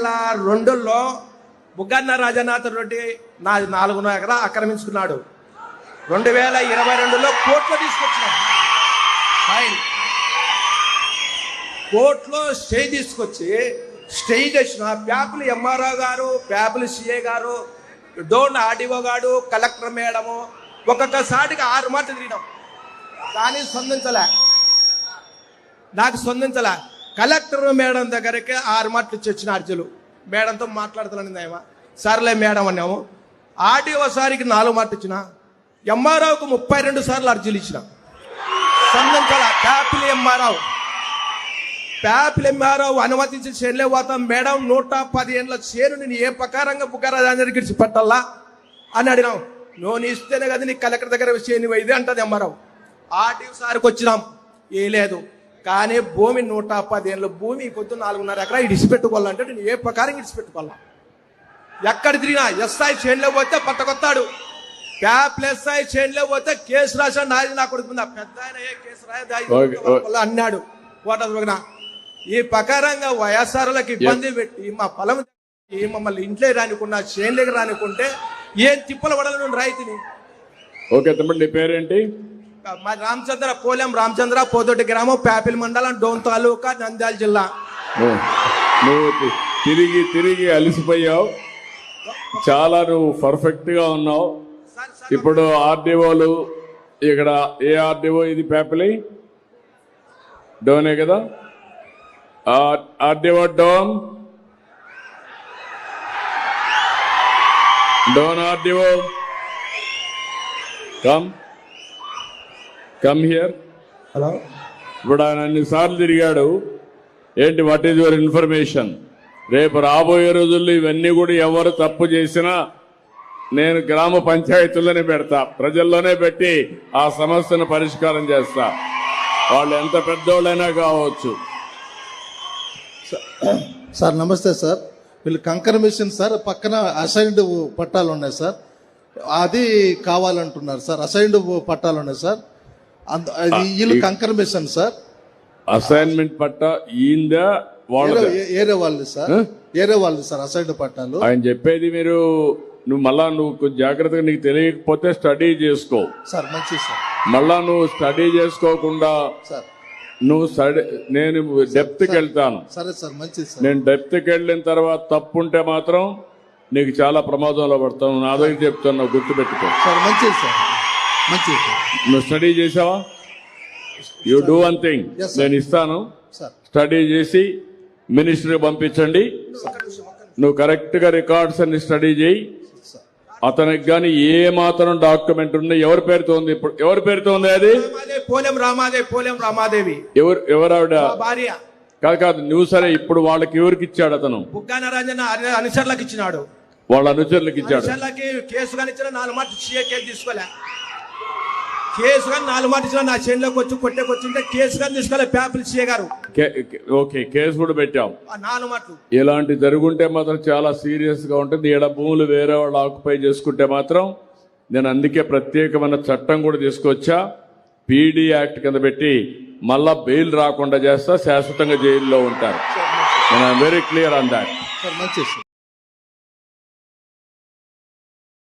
2002లో బుగ్గన్న రాజనాథ్ రెడ్డి నాది 4 ఎకరా ఆక్రమించుకున్నాడు. 2022లో కోర్టులో తీసుకొచ్చినాడు. ఫైన్ కోర్టులో స్టే తీసుకొచ్చి స్టే చేసిన ప్యాపులు ఎంఆర్ఓ గారు, ప్యాపులు సిఏ గారు, డోన్ ఆర్డీఓ గారు, కలెక్టర్ మేడము ఒక్కొక్కసారిగా 6 మాటలు తిరిగినాం. కానీ నాకు స్పందించలే. కలెక్టర్ మేడం దగ్గరికి 6 మాటలు ఇచ్చి వచ్చిన అర్జీలు. మేడంతో మాట్లాడుతున్నాను ఏమో, సర్లే మేడం అన్నాము. ఆర్డీఓ సారికి 4 మాటలు ఇచ్చిన, ఎంఆర్ఓకు 32 సార్లు అర్జీలు ఇచ్చిన, స్పందించాల. ప్యాపిల్ ఎంఆర్ఓ అనుమతించి చేనులే పోతాం మేడం, 110 ఏళ్ళ చేను నేను ఏ ప్రకారంగా బుగ్గరాజానికి ఇడిచి పెట్టాలా అని అడిగినాం. నువ్వు ఇస్తేనే కదా నీ కలెక్టర్ దగ్గర చేను ఇది అంటది ఎంఆర్ఓ. ఆర్డీఓ సార్కి వచ్చినాం, ఏ లేదు. కానీ భూమి 110 ఏళ్ళ భూమి కొద్ది 4.5 ఎకరా ఇడిచిపెట్టుకోవాలంటే నేను ఏ ప్రకారం ఇడిచిపెట్టుకోవాలా? ఎక్కడ తిరిగినా ఎస్ఐ చేనులో పోతే పట్టకొత్తాడు, ప్యాప్ల ఎస్ఐ చేనులో పోతే కేసు రాశాడు. నాది నా కొడుకు పెద్ద ఆయన ఏ కేసు రాయదా అన్నాడు. ఈ ప్రకారంగా వైఎస్ఆర్లకు ఇబ్బంది పెట్టి మా పొలం మమ్మల్ని ఇంట్లో రానికున్నా చేనులోకి రానికుంటే ఏం తిప్పలు పడాలి రైతుని. ఓకే తమ్ముడు, నీ పేరేంటి? మా రామచంద్ర, పోలేం రామచంద్ర, పోదొడ్డి గ్రామం, ప్యాపిల్ మండలం, డోన్ తాలూకా, నంద్యాల జిల్లా. నువ్వు తిరిగి అలిసిపోయావు, చాలా నువ్వు పర్ఫెక్ట్ గా ఉన్నావు. ఇప్పుడు ఆర్డీఓలు ఇక్కడ ఏ ఆర్డీఓ ఇది? ప్యాపిలి డోనే కదా? RDO Dhone RDO come here. Hello. ఇప్పుడు ఆయన అన్నిసార్లు తిరిగాడు. ఏంటి, వాట్ ఈజ్ యువర్ ఇన్ఫర్మేషన్? రేపు రాబోయే రోజుల్లో ఇవన్నీ కూడా ఎవరు తప్పు చేసినా నేను గ్రామ పంచాయతీల్లోనే పెడతా, ప్రజల్లోనే పెట్టి ఆ సమస్యను పరిష్కారం చేస్తా, వాళ్ళు ఎంత పెద్దోళ్ళైనా కావచ్చు. సార్ నమస్తే సార్. వీళ్ళు కంకర్ మిషన్ సార్, పక్కన అసైన్డ్ పట్టాలు ఉన్నాయి సార్, అది కావాలంటున్నారు సార్. అసైన్డ్ పట్టాలు ఉన్నాయి సార్, వీళ్ళు కంకర్ మిషన్ సార్. అసైన్మెంట్ పట్టా ఈందా ఏరే వాళ్ళు సార్, అసైన్డ్ పట్టాలు. ఆయన చెప్పేది నువ్వు జాగ్రత్తగా, నీకు తెలియకపోతే స్టడీ చేసుకో సార్. మంచిది సార్. మళ్ళా నువ్వు స్టడీ చేసుకోకుండా సార్ నేను డెప్త్కి వెళ్తాను. సరే సార్, మంచిది సార్. నేను డెప్త్కి వెళ్ళిన తర్వాత తప్పుంటే మాత్రం నీకు చాలా ప్రమాదంలో పడతాను. నా దగ్గర చెప్తాను, గుర్తుపెట్టుకో సార్. మంచిది సార్, మంచిది సార్. నువ్వు స్టడీ చేసావా? యూ డూ వన్ థింగ్, నేను ఇస్తాను, స్టడీ చేసి మినిస్టర్కి పంపించండి. నువ్వు కరెక్ట్ గా రికార్డ్స్ అన్ని స్టడీ చేయి. అతనికి గాని ఏ మాత్రం డాక్యుమెంట్ ఉంది, ఎవరి పేరుతో ఉంది? ఇప్పుడు ఎవరి పేరుతో ఉంది అది? పోలేం రామాదేవి. ఎవరు ఆవిడ? భార్య. కాదు నువ్వు. సరే, ఇప్పుడు వాళ్ళకి ఎవరికి ఇచ్చాడు? అతను బుగ్గన రాజన్న అనుచరులకు ఇచ్చినాడు. వాళ్ళ అనుచరులకు ఇచ్చాడు. కేసు కానీ ఇచ్చిన 4 మాటలు కేసు తీసుకోలే. కేసు కానీ 4 మాటలు ఇచ్చిన, నా చేనులోకి వచ్చి కొట్టేకొచ్చింటే కేసు కానీ తీసుకోలే. ప్యాపిల్ సీఏ గారు ఓకే, కేసు కూడా పెట్టాం. 4 మాటలు ఇలాంటి జరుగుంటే మాత్రం చాలా సీరియస్ గా ఉంటుంది. ఈడ భూములు వేరే వాళ్ళు ఆక్యుపై చేసుకుంటే మాత్రం నేను అందుకే ప్రత్యేకమైన చట్టం కూడా తీసుకొచ్చా, పీడీ యాక్ట్ కింద పెట్టి మళ్ళా బెయిల్ రాకుండా చేస్తా, శాశ్వతంగా జైల్లో ఉంటారు. నేను వెరీ క్లియర్ ఆన్ దాట్.